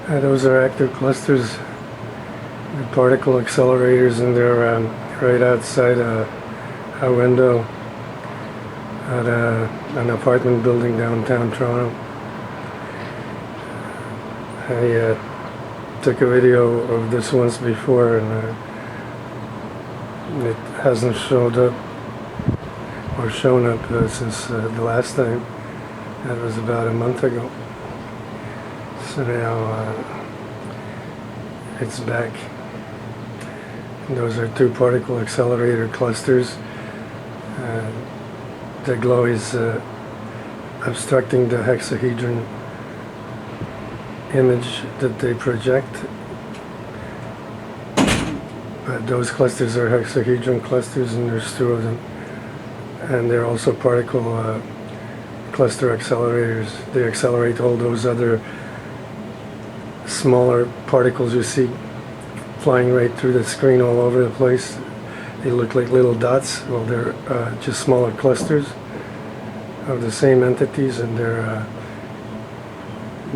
Those are active clusters, the particle accelerators, and they're right outside a window at an apartment building downtown Toronto. I took a video of this once before, and it hasn't showed up or shown up since the last time. That was about a month ago. So now it's back. And those are two particle accelerator clusters. The glow is obstructing the hexahedron image that they project. But those clusters are hexahedron clusters, and there's two of them. And they're also particle cluster accelerators. They accelerate all those other smaller particles you see flying right through the screen all over the place. They look like little dots. Well, they're just smaller clusters of the same entities, and they're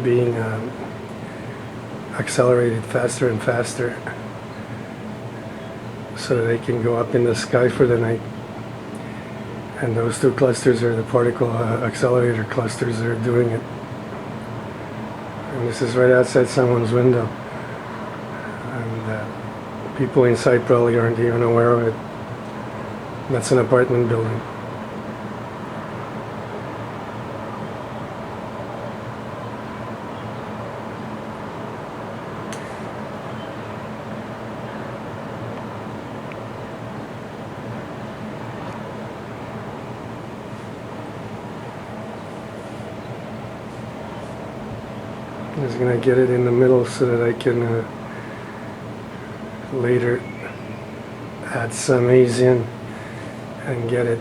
being accelerated faster and faster so they can go up in the sky for the night. And those two clusters are the particle accelerator clusters that are doing it. And this is right outside someone's window. And people inside probably aren't even aware of it. That's an apartment building. I'm just going to get it in the middle so that I can later add some ASIAN and get it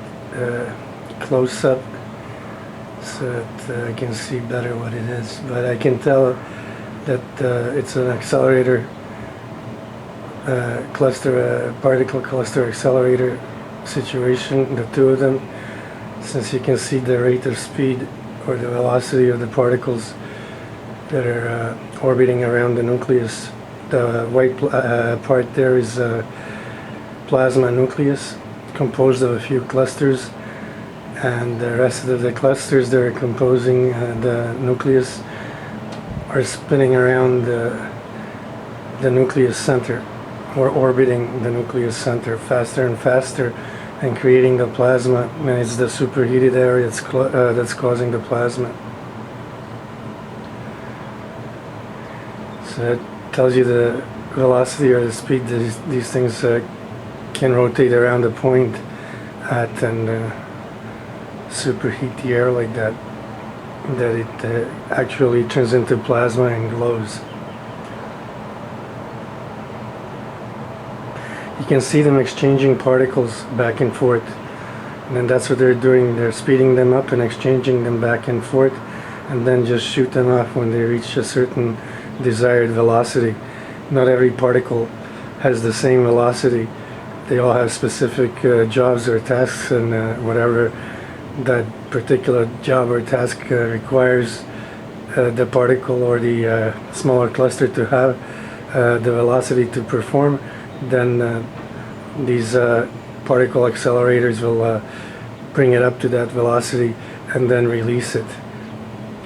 close up so that I can see better what it is. But I can tell that it's an accelerator cluster, particle cluster accelerator situation, the two of them, since you can see the rate of speed or the velocity of the particles that are orbiting around the nucleus. The white part there is a plasma nucleus composed of a few clusters, and the rest of the clusters that are composing the nucleus are spinning around the nucleus center, or orbiting the nucleus center faster and faster, and creating the plasma. And it's the superheated area that's causing the plasma. So it tells you the velocity or the speed that these things can rotate around a point at, and superheat the air like that, that it actually turns into plasma and glows. You can see them exchanging particles back and forth, and then that's what they're doing. They're speeding them up and exchanging them back and forth, and then just shoot them off when they reach a certain desired velocity. Not every particle has the same velocity. They all have specific jobs or tasks, and whatever that particular job or task requires the particle or the smaller cluster to have the velocity to perform, then these particle accelerators will bring it up to that velocity and then release it.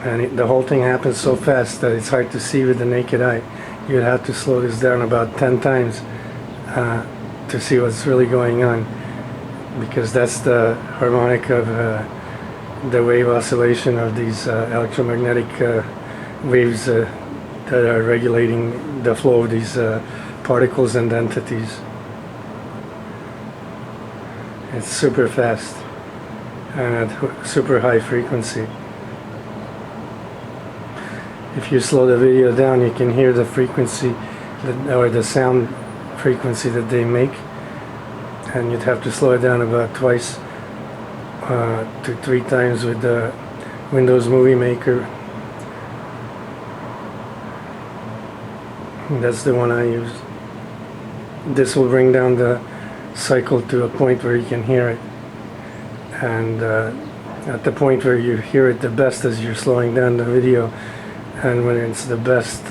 And the whole thing happens so fast that it's hard to see with the naked eye. You'd have to slow this down about 10 times to see what's really going on, because that's the harmonic of the wave oscillation of these electromagnetic waves that are regulating the flow of these particles and entities. It's super fast and at super high frequency. If you slow the video down, you can hear the frequency or the sound frequency that they make, and you'd have to slow it down about twice to 3 times with the Windows Movie Maker. That's the one I use. This will bring down the cycle to a point where you can hear it, and at the point where you hear it the best as you're slowing down the video, and when it's the best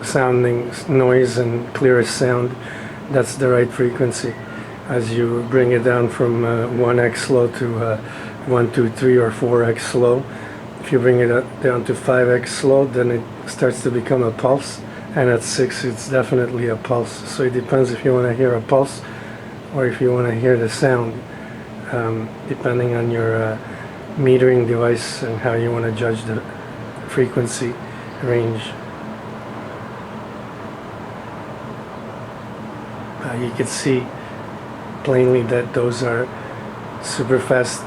sounding noise and clearest sound, that's the right frequency. As you bring it down from 1x slow to 1, 2, 3 or 4x slow, if you bring it down to 5x slow, then it starts to become a pulse, and at 6 it's definitely a pulse. So it depends if you want to hear a pulse or if you want to hear the sound, depending on your metering device and how you want to judge the frequency range. You can see plainly that those are super fast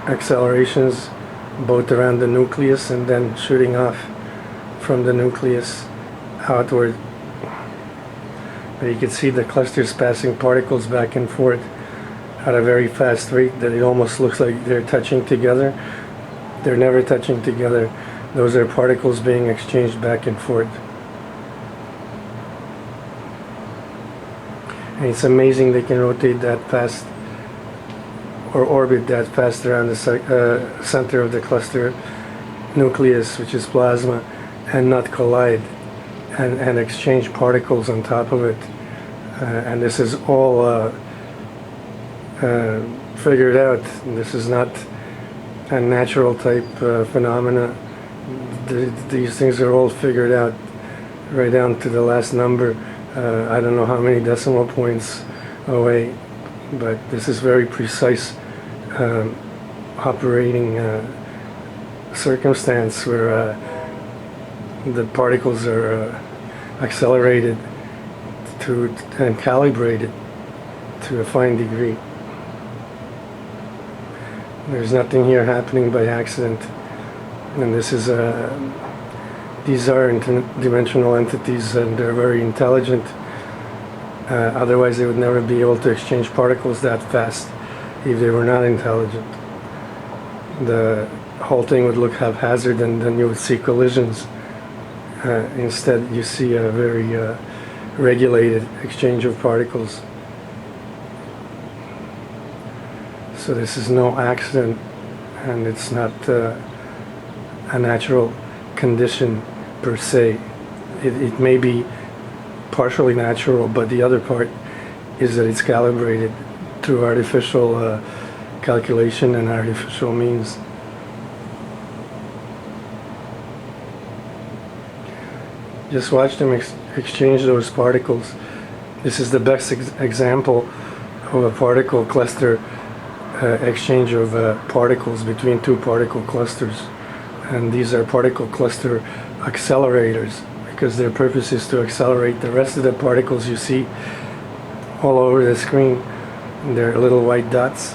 accelerations, both around the nucleus and then shooting off from the nucleus outward. But you can see the clusters passing particles back and forth at a very fast rate that it almost looks like they're touching together. They're never touching together. Those are particles being exchanged back and forth. And it's amazing they can rotate that fast or orbit that fast around the center of the cluster nucleus, which is plasma, and not collide and exchange particles on top of it. And this is all figured out. This is not a natural type phenomena. These things are all figured out right down to the last number. I don't know how many decimal points away, but this is very precise operating circumstance where the particles are accelerated and calibrated to a fine degree. There's nothing here happening by accident, and this is these are interdimensional entities, and they're very intelligent. Otherwise they would never be able to exchange particles that fast if they were not intelligent. The whole thing would look haphazard, and then you would see collisions. Instead you see a very regulated exchange of particles. So this is no accident, and it's not a natural condition per se. It may be partially natural, but the other part is that it's calibrated through artificial calculation and artificial means. Just watch them exchange those particles. This is the best example of a particle cluster exchange of particles between two particle clusters. And these are particle cluster accelerators, because their purpose is to accelerate the rest of the particles you see all over the screen. They're little white dots,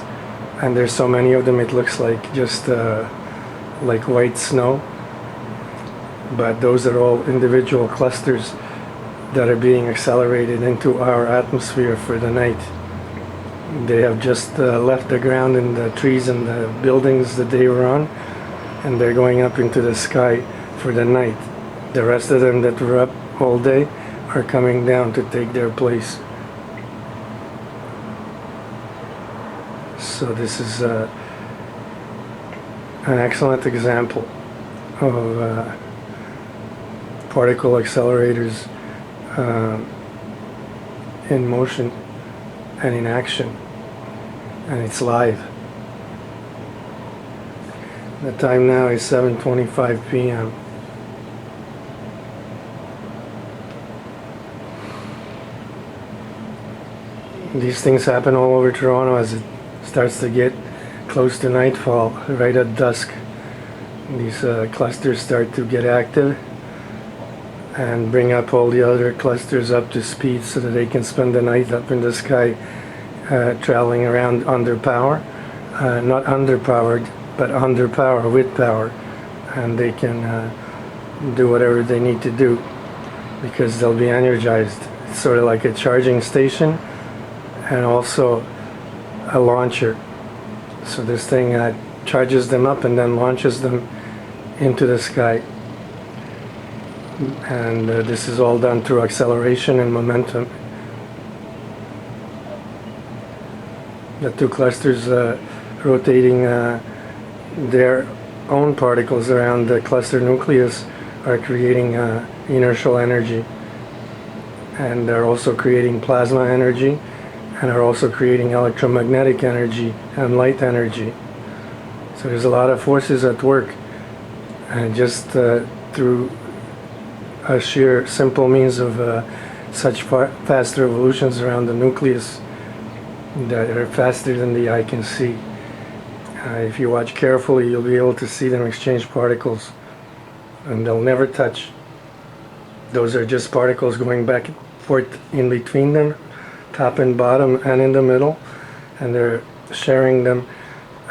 and there's so many of them it looks like just like white snow. But those are all individual clusters that are being accelerated into our atmosphere for the night. They have just left the ground in the trees and the buildings that they were on, and they're going up into the sky for the night. The rest of them that were up all day are coming down to take their place. So this is an excellent example of particle accelerators in motion and in action, and it's live. The time now is 7:25 p.m. These things happen all over Toronto as it starts to get close to nightfall, right at dusk. These clusters start to get active and bring up all the other clusters up to speed so that they can spend the night up in the sky traveling around under power. Not underpowered, but under power, with power. And they can do whatever they need to do because they'll be energized. It's sort of like a charging station and also a launcher. So this thing charges them up and then launches them into the sky. And this is all done through acceleration and momentum. The two clusters rotating there own particles around the cluster nucleus are creating inertial energy, and they're also creating plasma energy, and are also creating electromagnetic energy and light energy. So there's a lot of forces at work, and just through a sheer simple means of such fast revolutions around the nucleus that are faster than the eye can see. If you watch carefully, you'll be able to see them exchange particles, and they'll never touch. Those are just particles going back and forth in between them, top and bottom and in the middle, and they're sharing them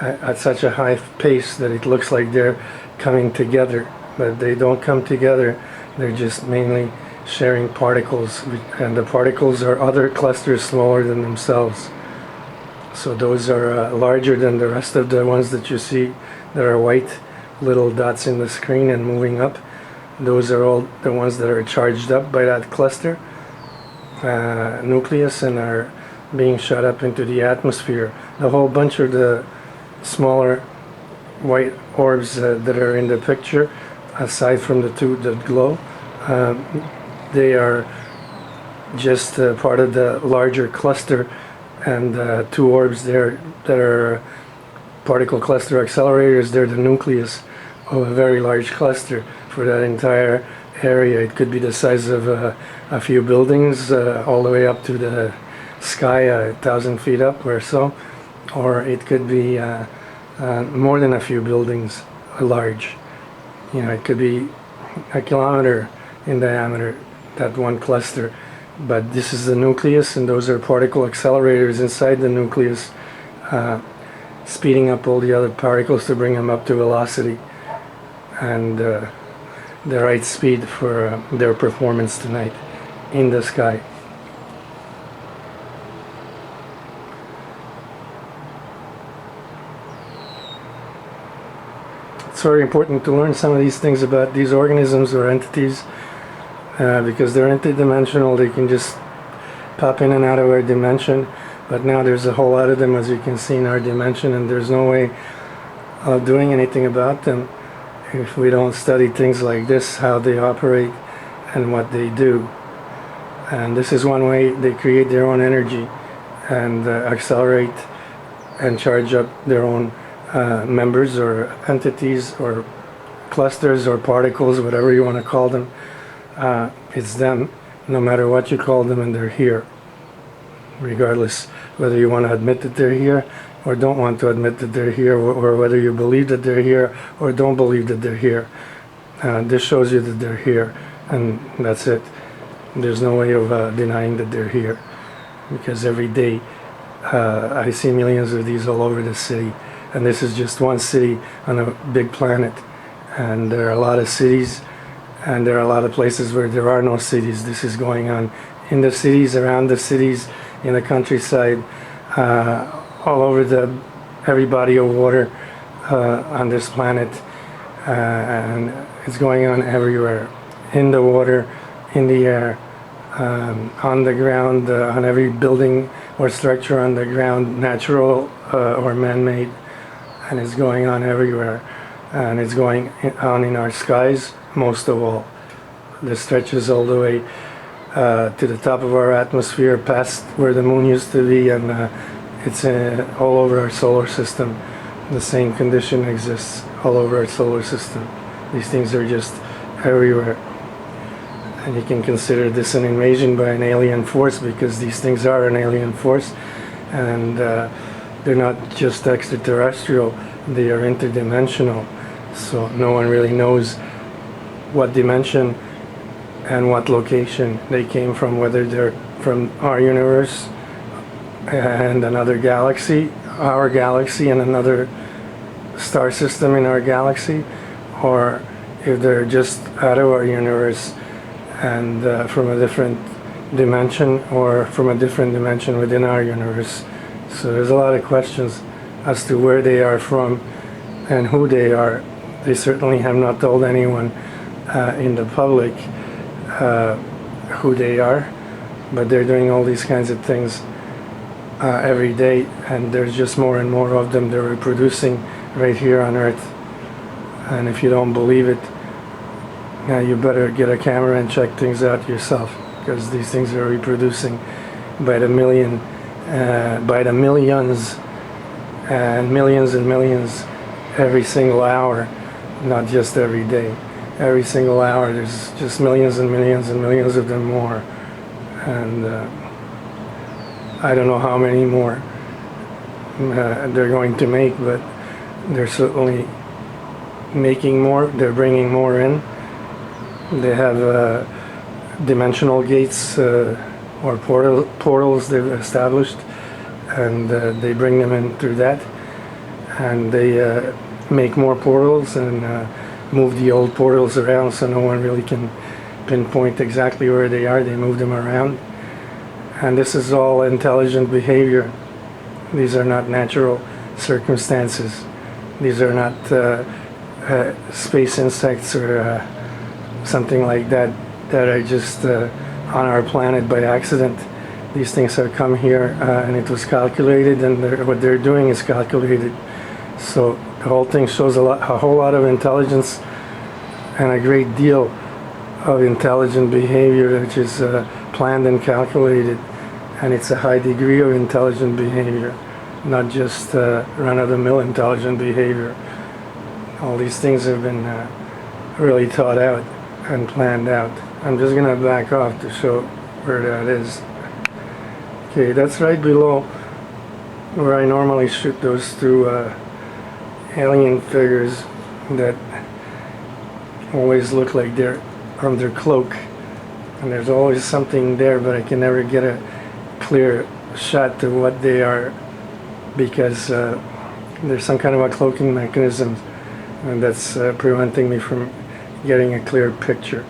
at such a high pace that it looks like they're coming together, but they don't come together. They're just mainly sharing particles, and the particles are other clusters smaller than themselves. So those are larger than the rest of the ones that you see that are white little dots in the screen and moving up. Those are all the ones that are charged up by that cluster nucleus and are being shot up into the atmosphere. The whole bunch of the smaller white orbs that are in the picture, aside from the two that glow, they are just part of the larger cluster, and two orbs there that are particle cluster accelerators, they're the nucleus of a very large cluster for that entire area. It could be the size of a few buildings all the way up to the sky, 1,000 feet up or so, or it could be more than a few buildings large. You know, it could be a kilometer in diameter, that one cluster. But this is the nucleus, and those are particle accelerators inside the nucleus, speeding up all the other particles to bring them up to velocity and the right speed for their performance tonight in the sky. It's very important to learn some of these things about these organisms or entities, because they're interdimensional. They can just pop in and out of our dimension, but now there's a whole lot of them, as you can see, in our dimension, and there's no way of doing anything about them if we don't study things like this, how they operate and what they do. And this is one way they create their own energy and accelerate and charge up their own members or entities or clusters or particles, whatever you want to call them. It's them, no matter what you call them, and they're here, regardless whether you want to admit that they're here or don't want to admit that they're here, or whether you believe that they're here or don't believe that they're here. This shows you that they're here, and that's it. There's no way of denying that they're here, because every day I see millions of these all over the city, and this is just one city on a big planet, and there are a lot of cities, and there are a lot of places where there are no cities. This is going on in the cities, around the cities, in the countryside, all over every body of water on this planet, and it's going on everywhere, in the water, in the air, on the ground, on every building or structure on the ground, natural or man-made, and it's going on everywhere, and it's going on in our skies most of all. This stretches all the way to the top of our atmosphere, past where the moon used to be, and it's all over our solar system. The same condition exists all over our solar system. These things are just everywhere. And you can consider this an invasion by an alien force, because these things are an alien force, and they're not just extraterrestrial, they are interdimensional. So no one really knows what dimension and what location they came from, whether they're from our universe and another galaxy, our galaxy and another star system in our galaxy, or if they're just out of our universe and from a different dimension, or from a different dimension within our universe. So there's a lot of questions as to where they are from and who they are. They certainly have not told anyone in the public who they are, but they're doing all these kinds of things every day, and there's just more and more of them. They're reproducing right here on Earth And if you don't believe it, now you better get a camera and check things out yourself, because these things are reproducing by the million, by the millions and millions every single hour, not just every day. Every single hour there's just millions and millions and millions of them more. And I don't know how many more they're going to make, but they're certainly making more. They're bringing more in. They have dimensional gates or portals they've established, and they bring them in through that, and they make more portals and move the old portals around so no one really can pinpoint exactly where they are. They move them around, and this is all intelligent behavior. These are not natural circumstances. These are not space insects or something like that that are just on our planet by accident. These things have come here and it was calculated, and what they're doing is calculated. So the whole thing shows a whole lot of intelligence and a great deal of intelligent behavior, which is planned and calculated, and it's a high degree of intelligent behavior, not just run-of-the-mill intelligent behavior. All these things have been really thought out and planned out. I'm just gonna back off to show where that is. Okay, that's right below where I normally shoot those two alien figures that always look like they're on their cloak, and there's always something there, but I can never get a clear shot to what they are, because there's some kind of a cloaking mechanism, and that's preventing me from getting a clear picture.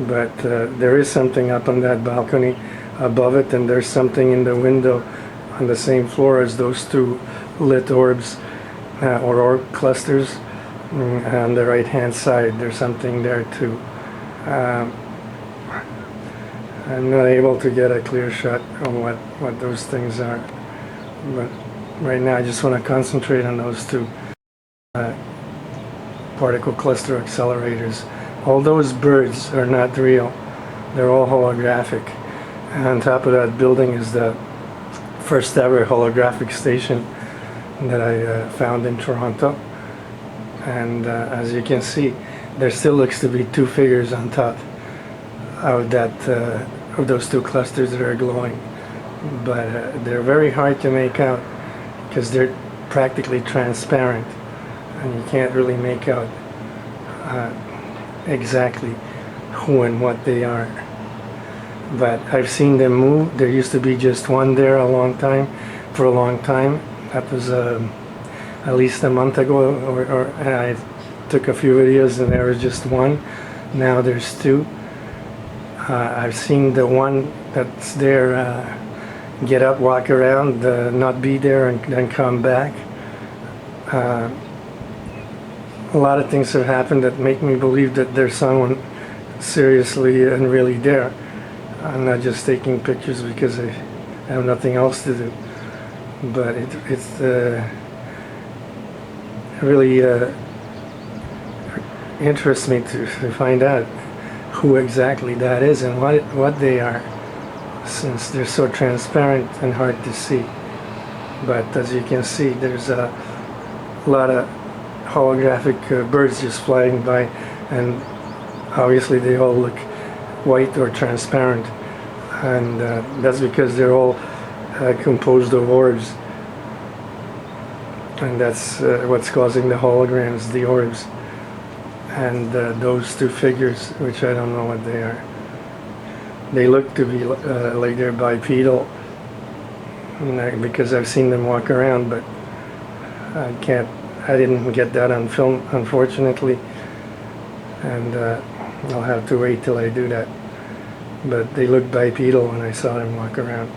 But there is something up on that balcony above it, and there's something in the window on the same floor as those two lit orbs or orb clusters. On the right hand side there's something there too. I'm not able to get a clear shot on what those things are, but right now I just want to concentrate on those two particle cluster accelerators. All those birds are not real. They're all holographic. And on top of that building is the first ever holographic station that I found in Toronto. And as you can see, there still looks to be two figures on top of that of those two clusters that are glowing. But they're very hard to make out because they're practically transparent, and you can't really make out exactly who and what they are. But I've seen them move. There used to be just one there for a long time. That was at least a month ago, or I took a few videos and there was just one. Now there's two. I've seen the one that's there get up, walk around, not be there, and then come back. A lot of things have happened that make me believe that there's someone seriously and really there. I'm not just taking pictures because I have nothing else to do. But it's really interests me to find out who exactly that is and what they are, since they're so transparent and hard to see. But as you can see, there's a lot of holographic birds just flying by, and obviously they all look white or transparent, and that's because they're all composed of orbs, and that's what's causing the holograms, the orbs. And those two figures, which I don't know what they are, they look to be like they're bipedal, because I've seen them walk around, but I didn't get that on film, unfortunately, and I'll have to wait till I do that. But they looked bipedal when I saw them walk around.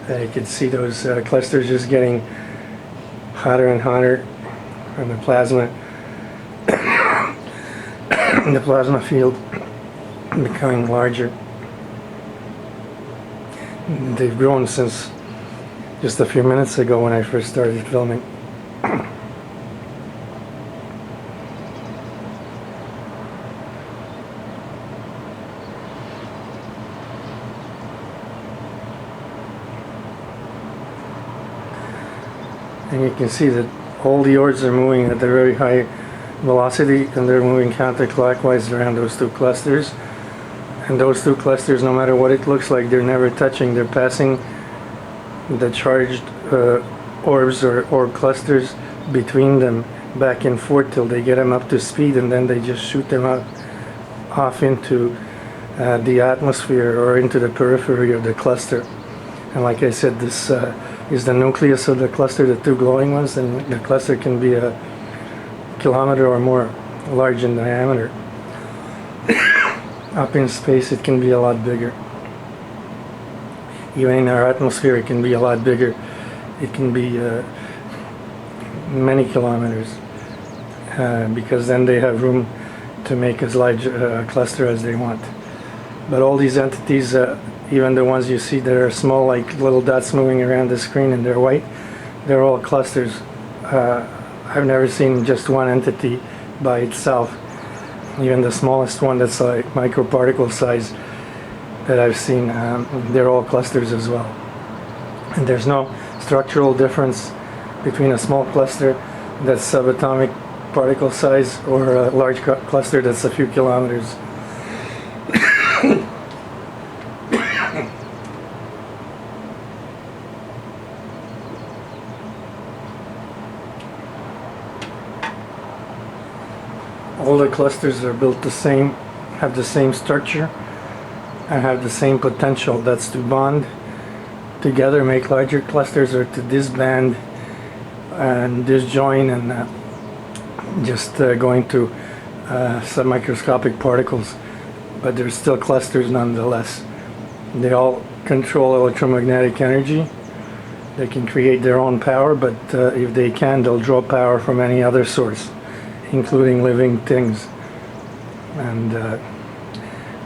You can see those clusters just getting hotter and hotter, and the plasma the plasma field becoming larger. They've grown since just a few minutes ago when I first started filming. And you can see that all the orbs are moving at a very high velocity, and they're moving counterclockwise around those two clusters. And those two clusters, no matter what it looks like, they're never touching. They're passing the charged orbs or orb clusters between them back and forth till they get them up to speed, and then they just shoot them out off into the atmosphere or into the periphery of the cluster. And like I said, this is the nucleus of the cluster, the two glowing ones, and the cluster can be a kilometer or more large in diameter. Up in space it can be a lot bigger. Even in our atmosphere it can be a lot bigger. It can be many kilometers because then they have room to make as large a cluster as they want. But all these entities, even the ones you see that are small, like little dots moving around the screen and they're white, they're all clusters. I've never seen just one entity by itself. Even the smallest one that's like microparticle size that I've seen, they're all clusters as well. And there's no structural difference between a small cluster that's subatomic particle size or a large cluster that's a few kilometers. All the clusters are built the same, have the same structure, and have the same potential. That's to bond together, make larger clusters, or to disband and disjoin and just go into submicroscopic particles. But they're still clusters nonetheless. They all control electromagnetic energy. They can create their own power, but if they can, they'll draw power from any other source, including living things. And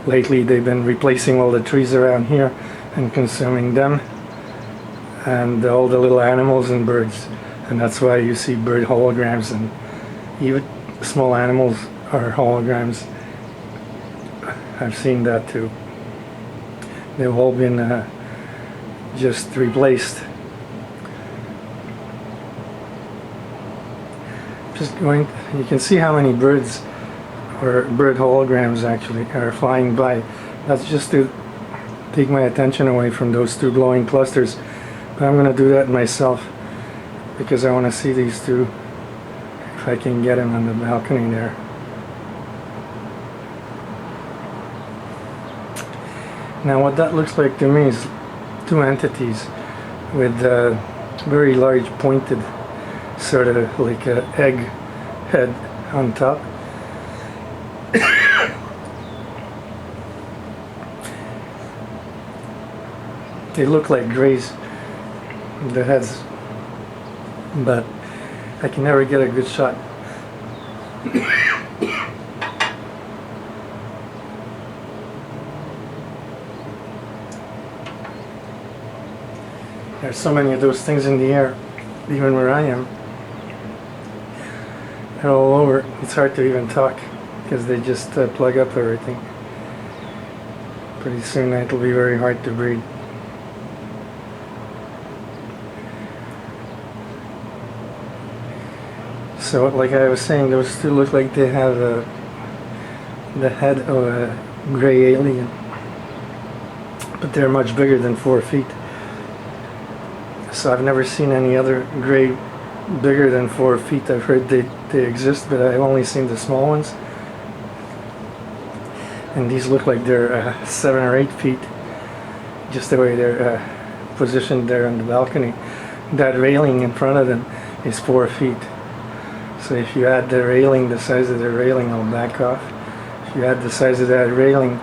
lately they've been replacing all the trees around here and consuming them, and all the little animals and birds. And that's why you see bird holograms, and even small animals are holograms. I've seen that too. They've all been just replaced. Just going, you can see how many birds or bird holograms actually are flying by. That's just to take my attention away from those two glowing clusters. But I'm going to do that myself because I want to see these two, if I can get them on the balcony there. Now what that looks like to me is two entities with very large pointed, sort of like an egg head on top. They look like grays, the heads, but I can never get a good shot. There's so many of those things in the air, even where I am. They're all over. It's hard to even talk because they just plug up everything. Pretty soon it'll be very hard to breathe. So, like I was saying, those two look like they have the head of a gray alien, but they're much bigger than 4 feet. So I've never seen any other gray bigger than 4 feet. I've heard they exist, but I've only seen the small ones. And these look like they're 7 or 8 feet, just the way they're positioned there on the balcony. That railing in front of them is 4 feet. So if you add the railing, the size of the railing, I'll back off. If you add the size of that railing,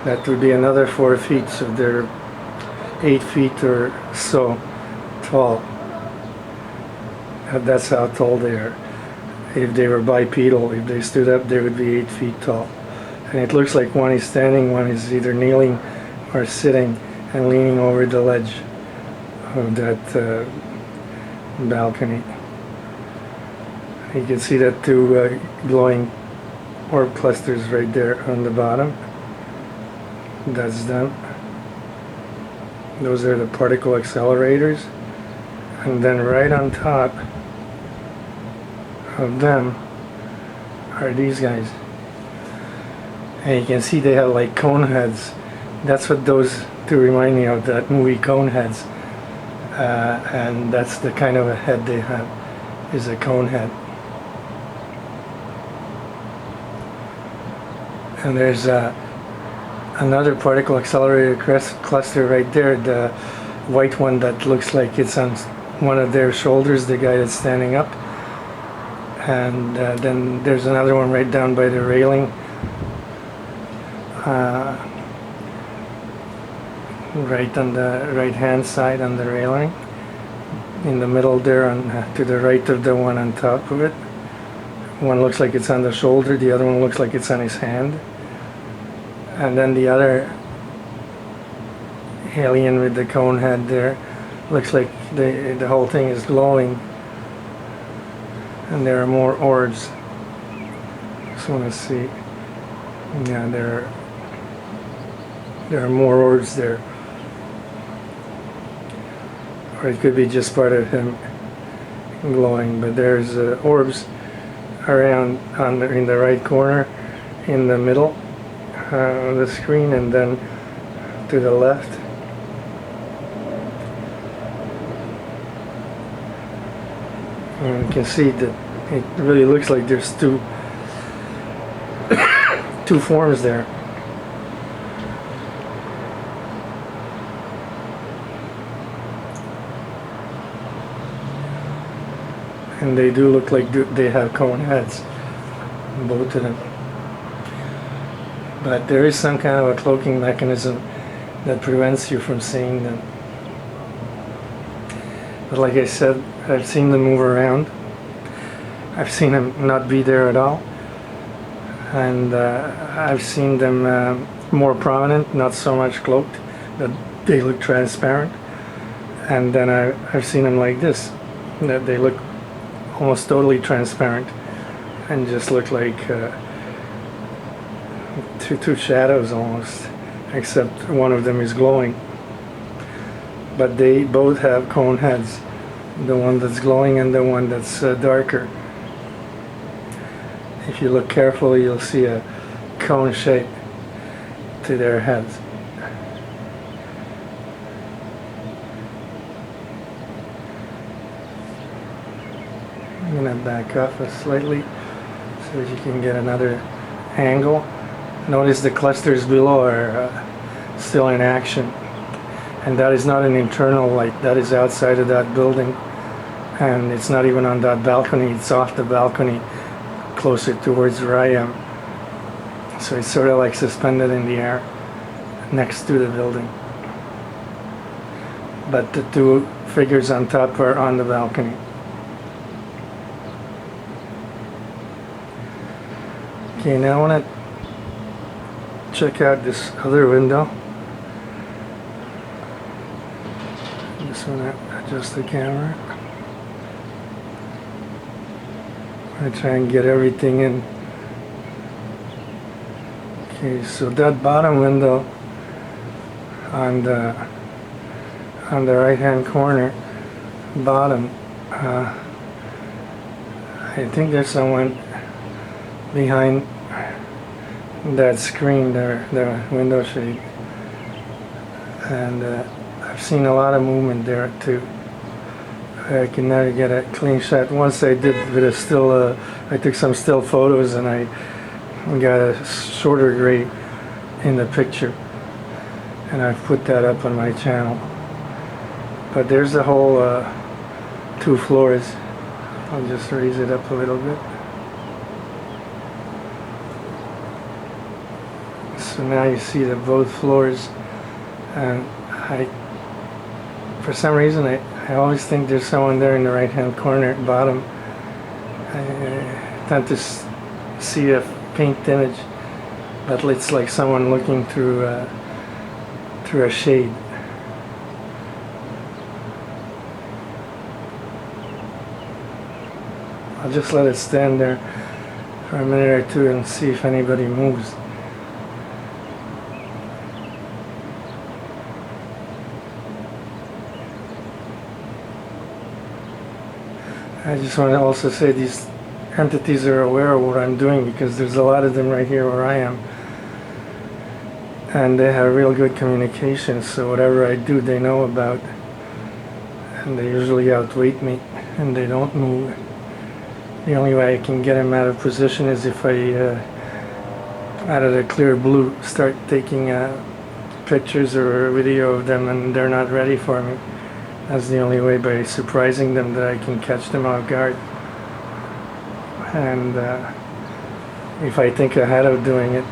that would be another 4 feet. So they're 8 feet or so tall. That's how tall they are. If they were bipedal, if they stood up, they would be 8 feet tall. And it looks like one is standing, one is either kneeling or sitting and leaning over the ledge of that balcony. You can see that two glowing orb clusters right there on the bottom. That's them. Those are the particle accelerators. And then right on top of them are these guys. And you can see they have like cone heads. That's what those two remind me of, that movie Coneheads. And that's the kind of a head they have, is a cone head. And there's another particle accelerator cluster right there, the white one that looks like it's on one of their shoulders, the guy that's standing up. And then there's another one right down by the railing. Right on the right hand side on the railing. In the middle there, to the right of the one on top of it. One looks like it's on the shoulder, the other one looks like it's on his hand. And then the other alien with the cone head there looks like the whole thing is glowing. And there are more orbs. Just want to see. Yeah, there are more orbs there. Or it could be just part of him glowing, but there's orbs around in the right corner, in the middle of the screen, and then to the left. And you can see that it really looks like there's two forms there. And they do look like they have cone heads, both of them. But there is some kind of a cloaking mechanism that prevents you from seeing them. But like I said, I've seen them move around. I've seen them not be there at all. And I've seen them more prominent, not so much cloaked, that they look transparent. And then I've seen them like this, that they look almost totally transparent and just look like two shadows almost, except one of them is glowing. But they both have cone heads, the one that's glowing and the one that's darker. If you look carefully, you'll see a cone shape to their heads. I'm going to back off slightly so that you can get another angle. Notice the clusters below are still in action. And that is not an internal light, that is outside of that building. And it's not even on that balcony, it's off the balcony, closer towards where I am. So it's sort of like suspended in the air next to the building. But the two figures on top are on the balcony. Okay, now I want to check out this other window. Just want to adjust the camera. I try and get everything in. Okay, so that bottom window on the right hand corner, bottom, I think there's someone behind that screen, the window shade, and I've seen a lot of movement there too. I can never get a clean shot. Once I did with a still, I took some still photos and I got a shorter gray in the picture, and I've put that up on my channel. But there's the whole 2 floors. I'll just raise it up a little bit. So now you see that both floors, and for some reason I always think there's someone there in the right hand corner at bottom. I tend to see a faint image, but it's like someone looking through a shade. I'll just let it stand there for a minute or two and see if anybody moves. I just want to also say these entities are aware of what I'm doing, because there's a lot of them right here where I am. And they have real good communication, so whatever I do they know about. And they usually outweight me, and they don't move. The only way I can get them out of position is if I, out of the clear blue, start taking pictures or a video of them and they're not ready for me. That's the only way, by surprising them, that I can catch them off guard. And if I think ahead of doing it,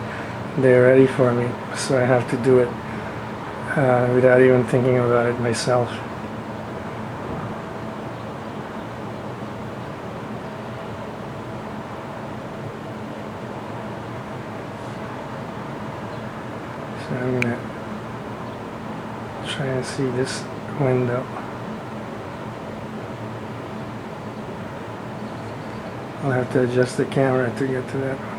they're ready for me, so I have to do it without even thinking about it myself. So I'm gonna try and see this window. I'll have to adjust the camera to get to that window.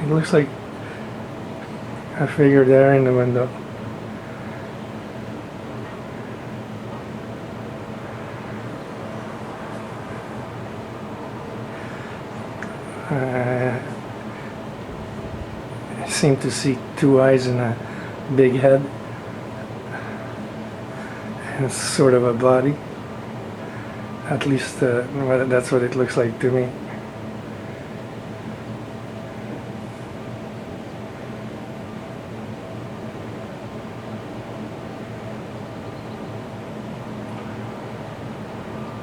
It looks like a figure there in the window. I seem to see two eyes and a big head and sort of a body. At least that's what it looks like to me.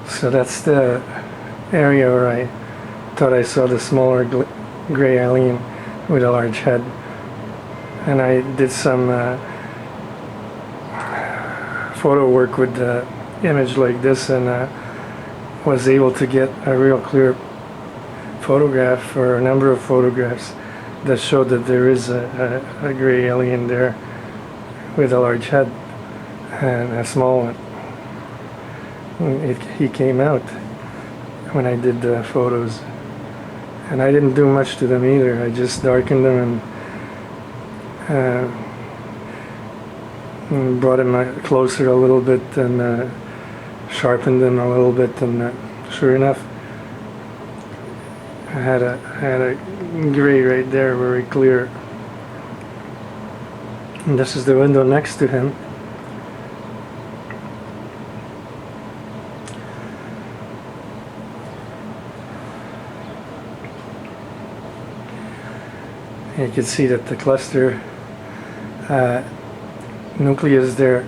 So that's the area where I thought I saw the smaller gray alien with a large head. And I did some photo work with the image like this, and was able to get a real clear photograph, or a number of photographs, that showed that there is a gray alien there with a large head and a small one. He came out when I did the photos, and I didn't do much to them either. I just darkened them and brought them closer a little bit, and sharpened them a little bit, and sure enough, I had a gray right there, very clear. And this is the window next to him. You can see that the cluster nucleus there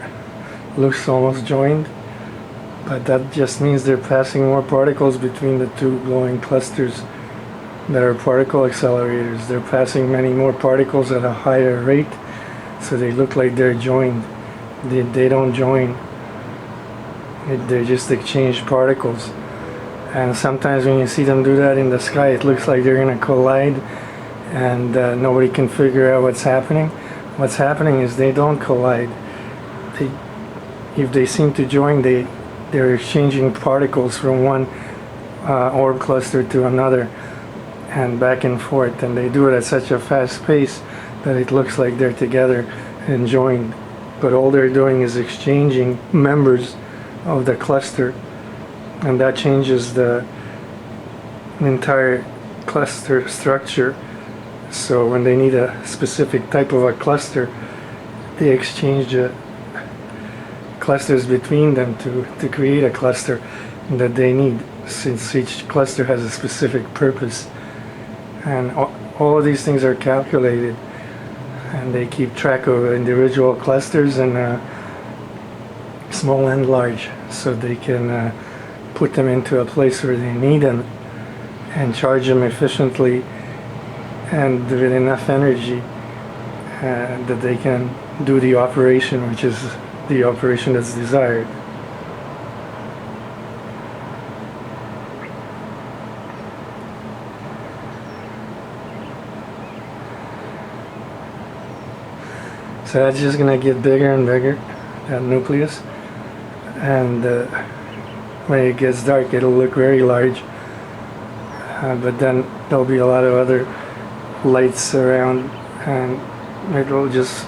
looks almost joined, but that just means they're passing more particles between the two glowing clusters that are particle accelerators. They're passing many more particles at a higher rate, so they look like they're joined. They don't join. They just exchange particles. And sometimes when you see them do that in the sky, it looks like they're going to collide, and nobody can figure out what's happening. What's happening is they don't collide. If they seem to join, they're exchanging particles from one orb cluster to another, and back and forth, and they do it at such a fast pace that it looks like they're together and joined. But all they're doing is exchanging members of the cluster, and that changes the entire cluster structure. So when they need a specific type of a cluster, they exchange clusters between them to create a cluster that they need, since each cluster has a specific purpose. And all of these things are calculated, and they keep track of individual clusters, and small and large, so they can put them into a place where they need them and charge them efficiently and with enough energy that they can do the operation, which is the operation that's desired. So that's just going to get bigger and bigger, that nucleus, and when it gets dark it'll look very large, but then there'll be a lot of other lights around and it'll just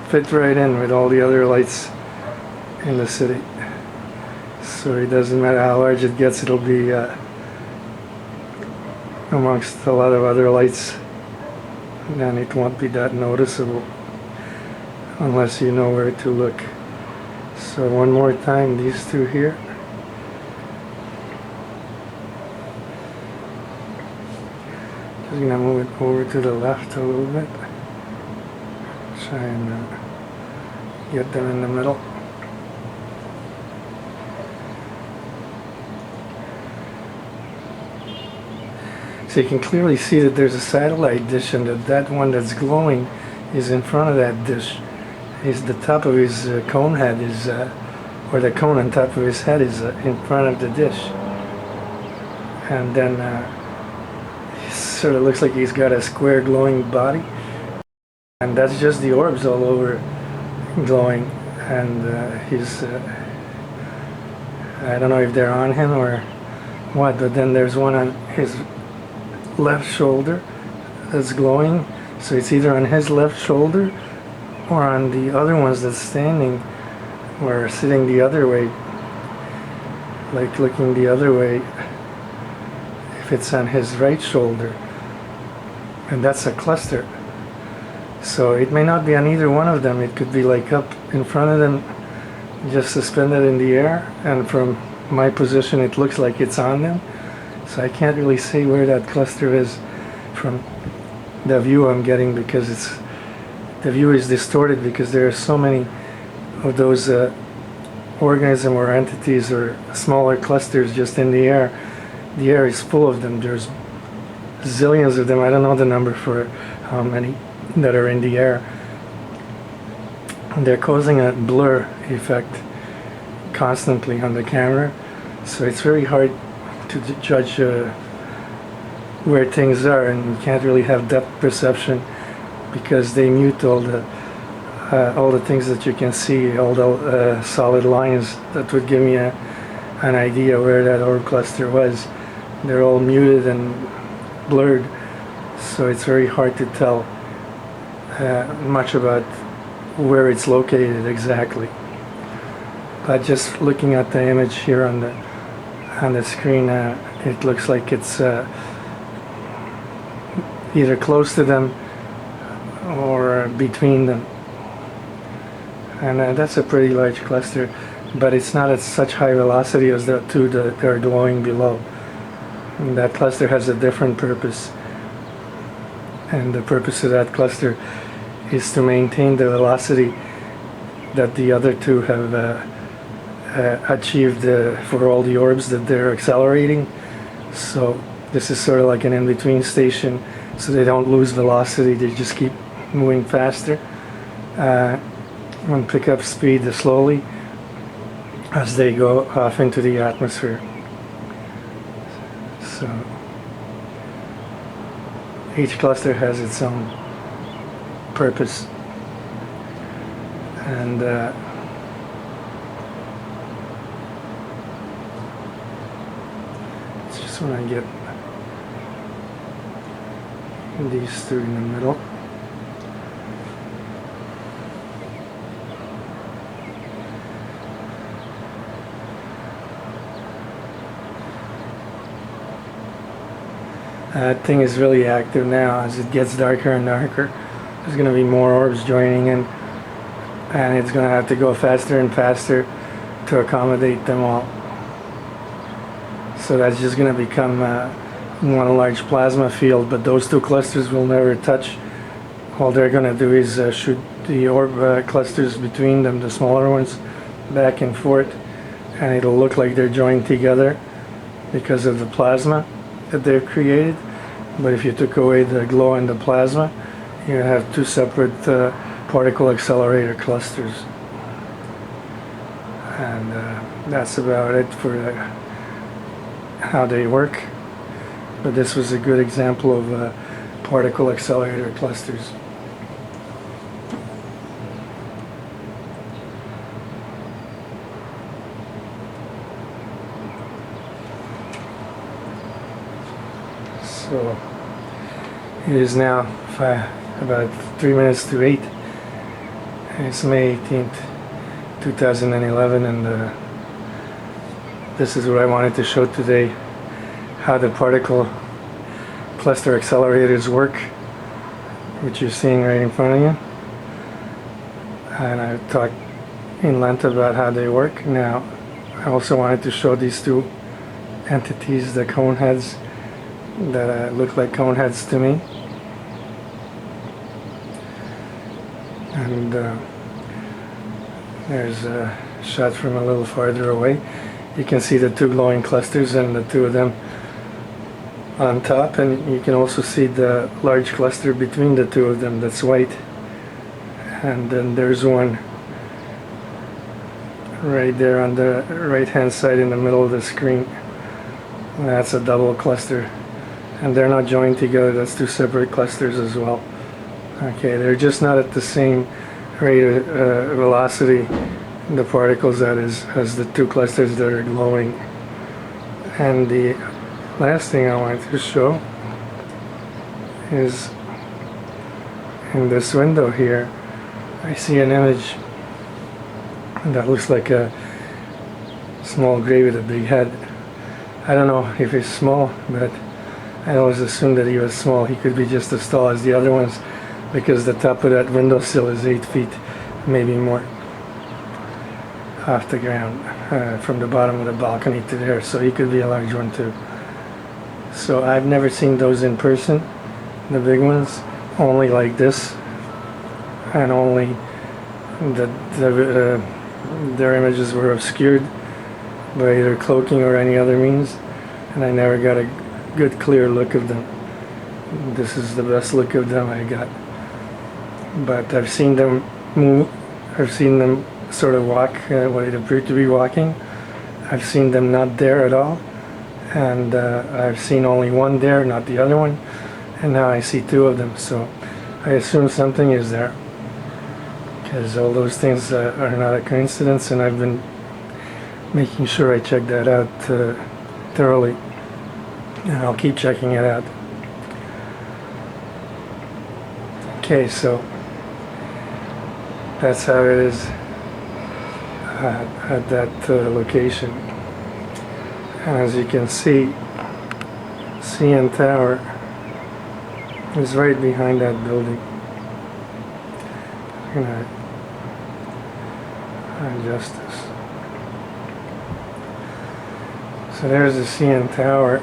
fit right in with all the other lights in the city. So it doesn't matter how large it gets, it'll be amongst a lot of other lights, and then it won't be that noticeable unless you know where to look. So one more time, these two here. Just gonna move it over to the left a little bit. Try and get them in the middle. So you can clearly see that there's a satellite dish, and that one that's glowing is in front of that dish. Is the top of his cone head is, or the cone on top of his head is in front of the dish, and then it sort of looks like he's got a square glowing body, and that's just the orbs all over glowing, and he's I don't know if they're on him or what, but then there's one on his left shoulder that's glowing, so it's either on his left shoulder or on the other ones that's standing or sitting the other way, like looking the other way, if it's on his right shoulder, and that's a cluster. So it may not be on either one of them, it could be like up in front of them, just suspended in the air, and from my position it looks like it's on them. So I can't really say where that cluster is from the view I'm getting, because the view is distorted because there are so many of those organisms or entities or smaller clusters just in the air. The air is full of them. There's zillions of them. I don't know the number for how many that are in the air. And they're causing a blur effect constantly on the camera, so it's very hard to judge where things are, and you can't really have depth perception because they mute all the things that you can see, all the solid lines that would give me an idea where that orb cluster was. They're all muted and blurred, so it's very hard to tell much about where it's located exactly. But just looking at the image here on the screen, it looks like it's either close to them or between them, and that's a pretty large cluster, but it's not at such high velocity as the two that are glowing below. And that cluster has a different purpose, and the purpose of that cluster is to maintain the velocity that the other two have achieved for all the orbs that they're accelerating. So this is sort of like an in-between station, so they don't lose velocity, they just keep moving faster and pick up speed slowly as they go off into the atmosphere. So each cluster has its own purpose, and just want to get these two in the middle. That thing is really active now. As it gets darker and darker, there's going to be more orbs joining in, and it's going to have to go faster and faster to accommodate them all. So that's just going to become one large plasma field, but those two clusters will never touch. All they're going to do is shoot the orb clusters between them, the smaller ones, back and forth, and it'll look like they're joined together because of the plasma that they've created. But if you took away the glow and the plasma, you have two separate particle accelerator clusters. And that's about it for how they work. But this was a good example of particle accelerator clusters. So it is now about 3 minutes to 8. It's May 18th, 2011, and this is what I wanted to show today, how the particle cluster accelerators work, which you're seeing right in front of you. And I talked in length about how they work. Now, I also wanted to show these two entities, the Coneheads, that look like Coneheads to me. And there's a shot from a little farther away. You can see the two glowing clusters and the two of them on top, and you can also see the large cluster between the two of them that's white. And then there's one right there on the right hand side in the middle of the screen. That's a double cluster, and they're not joined together. That's two separate clusters as well. Okay, they're just not at the same rate of velocity, the particles, that is, as the two clusters that are glowing. And the last thing I wanted to show is in this window here, I see an image that looks like a small gray with a big head. I don't know if he's small, but I always assumed that he was small. He could be just as tall as the other ones, because the top of that windowsill is 8 feet, maybe more, off the ground, from the bottom of the balcony to there. So he could be a large one too. So I've never seen those in person, the big ones, only like this, and only their images were obscured by either cloaking or any other means, and I never got a good clear look of them. This is the best look of them I got. But I've seen them move. I've seen them sort of walk what it appeared to be walking. I've seen them not there at all, and I've seen only one there, not the other one, and now I see two of them. So I assume something is there, because all those things are not a coincidence, and I've been making sure I check that out thoroughly, and I'll keep checking it out. Okay, so that's how it is at that location. And as you can see, CN Tower is right behind that building. I'm gonna adjust this. So there's the CN Tower.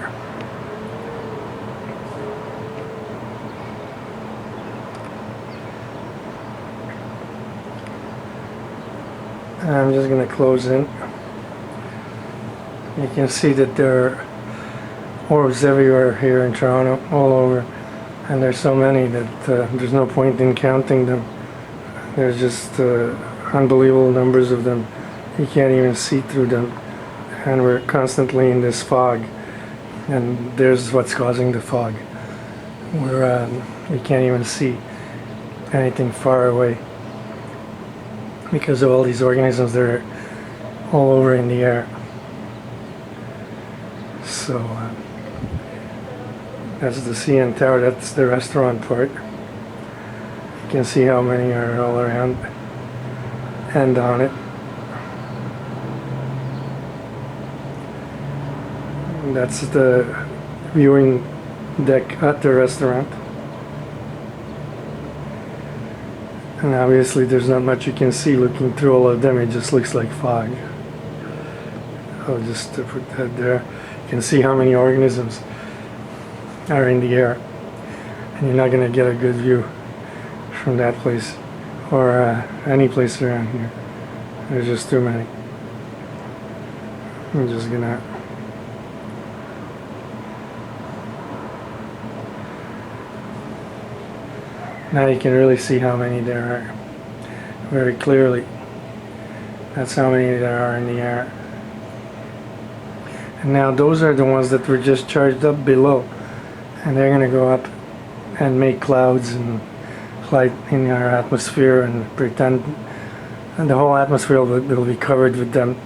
I'm just going to close in. You can see that there are orbs everywhere here in Toronto, all over, and there's so many that there's no point in counting them. There's just unbelievable numbers of them. You can't even see through them, and we're constantly in this fog, and there's what's causing the fog. You can't even see anything far away, because of all these organisms that are all over in the air. So that's the CN Tower. That's the restaurant part. You can see how many are all around and on it. And that's the viewing deck at the restaurant. And obviously there's not much you can see looking through all of them. It just looks like fog. I'll just put that there. You can see how many organisms are in the air, and you're not going to get a good view from that place or any place around here. There's just too many. I'm just gonna now you can really see how many there are very clearly. That's how many there are in the air. And now those are the ones that were just charged up below, and they're going to go up and make clouds and fly in our atmosphere and pretend, and the whole atmosphere will be covered with them,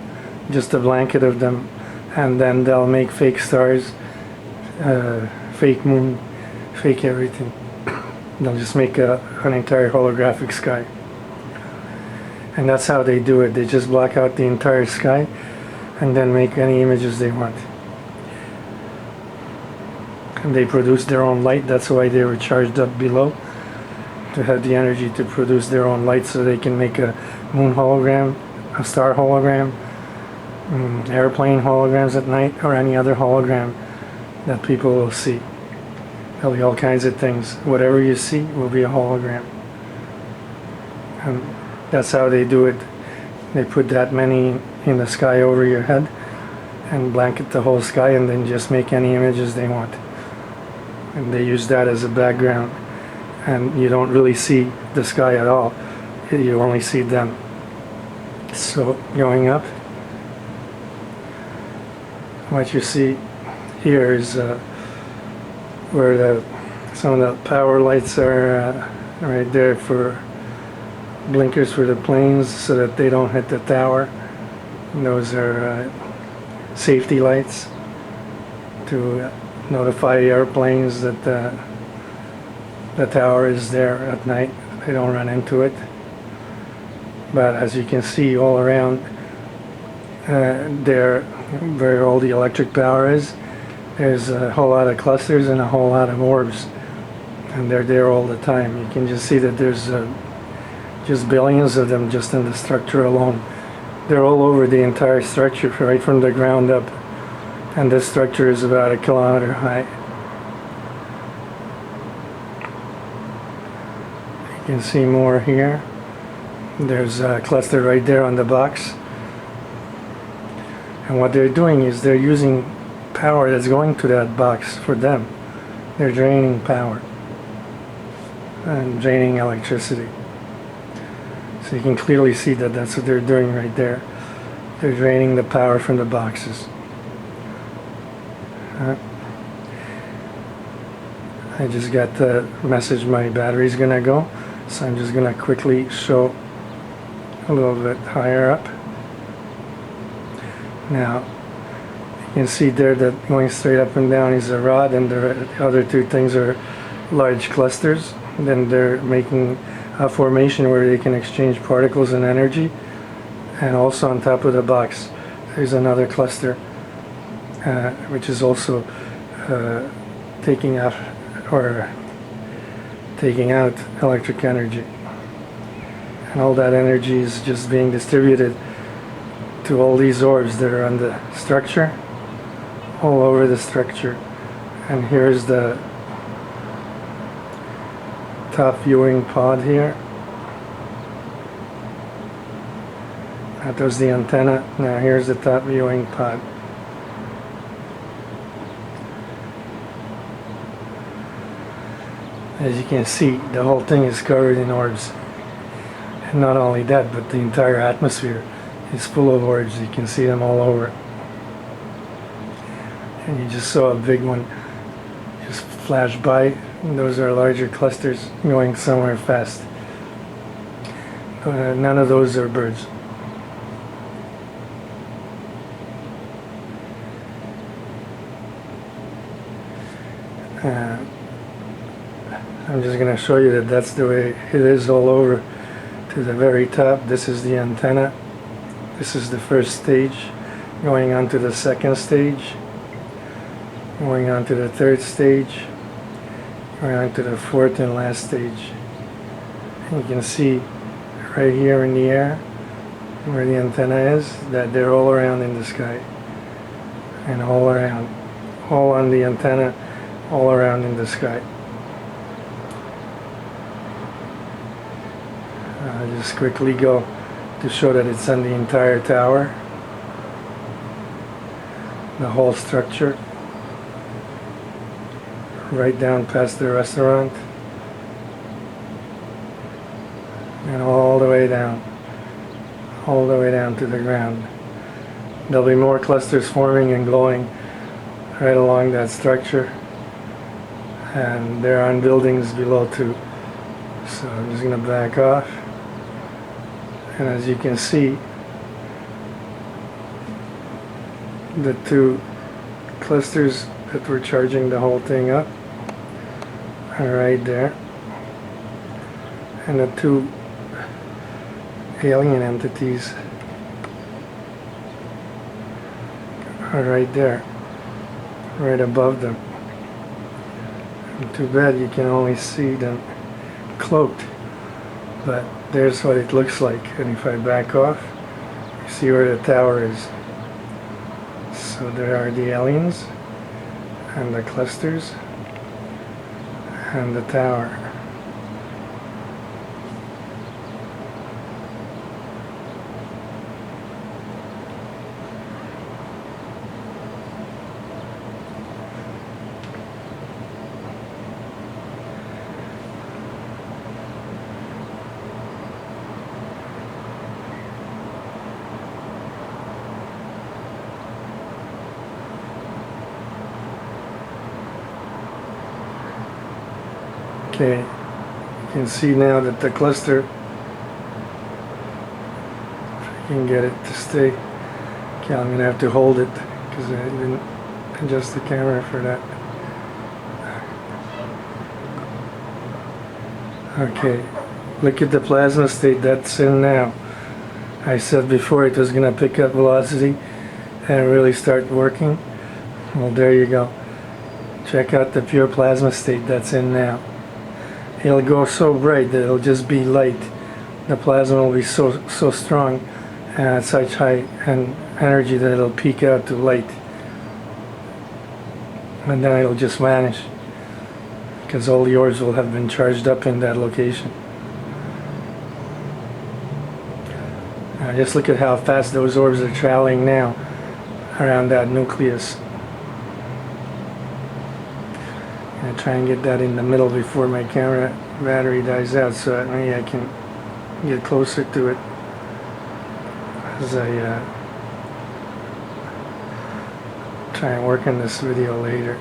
just a blanket of them, and then they'll make fake stars fake moon, fake everything. They'll just make an entire holographic sky. And that's how they do it. They just block out the entire sky and then make any images they want. And they produce their own light. That's why they were charged up below, to have the energy to produce their own light, so they can make a moon hologram, a star hologram, airplane holograms at night, or any other hologram that people will see. There'll be all kinds of things. Whatever you see will be a hologram. And that's how they do it. They put that many in the sky over your head and blanket the whole sky, and then just make any images they want. And they use that as a background. And you don't really see the sky at all. You only see them. So going up, what you see here is where some of the power lights are, right there, for blinkers for the planes so that they don't hit the tower. And those are safety lights to notify airplanes that the tower is there at night. They don't run into it. But as you can see all around there, where all the electric power is, there's a whole lot of clusters and a whole lot of orbs, and they're there all the time. You can just see that there's just billions of them just in the structure alone. They're all over the entire structure, right from the ground up, and this structure is about 1 kilometer high. You can see more here. There's a cluster right there on the box, and what they're doing is they're using power that's going to that box for them. They're draining power and draining electricity. So you can clearly see that that's what they're doing right there. They're draining the power from the boxes. I just got the message my battery's gonna go, so I'm just gonna quickly show a little bit higher up. Now you can see there that going straight up and down is a rod, and the other two things are large clusters. And then they're making a formation where they can exchange particles and energy. And also on top of the box there's another cluster which is also taking out electric energy. And all that energy is just being distributed to all these orbs that are on the structure, all over the structure. And here's the top viewing pod here. That was the antenna. Now here's the top viewing pod. As you can see, the whole thing is covered in orbs. And not only that, but the entire atmosphere is full of orbs. You can see them all over. And you just saw a big one just flash by. And those are larger clusters going somewhere fast. None of those are birds. I'm just going to show you that that's the way it is all over to the very top. This is the antenna. This is the first stage, going on to the second stage, going on to the third stage, going on to the fourth and last stage. And you can see right here in the air where the antenna is that they're all around in the sky, and all around, all on the antenna, all around in the sky. I'll just quickly go to show that it's on the entire tower, the whole structure, right down past the restaurant, and all the way down to the ground. There'll be more clusters forming and glowing right along that structure, and they're on buildings below too. So I'm just going to back off. And as you can see, the two clusters that we're charging the whole thing up. Right there. And the two alien entities are right there, right above them. And too bad you can only see them cloaked, but there's what it looks like. And if I back off, you see where the tower is. So there are the aliens and the clusters and the tower. Okay, you can see now that the cluster, if I can get it to stay, okay, I'm going to have to hold it because I didn't adjust the camera for that. Okay, look at the plasma state that's in now. I said before it was going to pick up velocity and really start working. Well, there you go. Check out the pure plasma state that's in now. It'll go so bright that it'll just be light. The plasma will be so strong and at such high energy that it'll peak out to light. And then it'll just vanish because all the orbs will have been charged up in that location. Now just look at how fast those orbs are traveling now around that nucleus. I'm gonna try and get that in the middle before my camera battery dies out, so that maybe I can get closer to it as I try and work on this video later.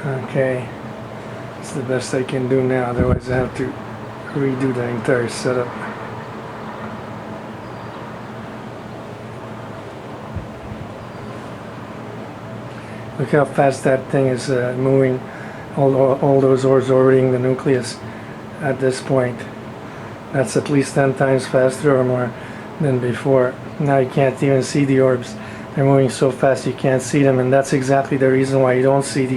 Okay, it's the best I can do now, otherwise I have to redo the entire setup. Look how fast that thing is moving, all those orbs orbiting the nucleus at this point. That's at least 10 times faster or more than before. Now you can't even see the orbs. They're moving so fast you can't see them, and that's exactly the reason why you don't see these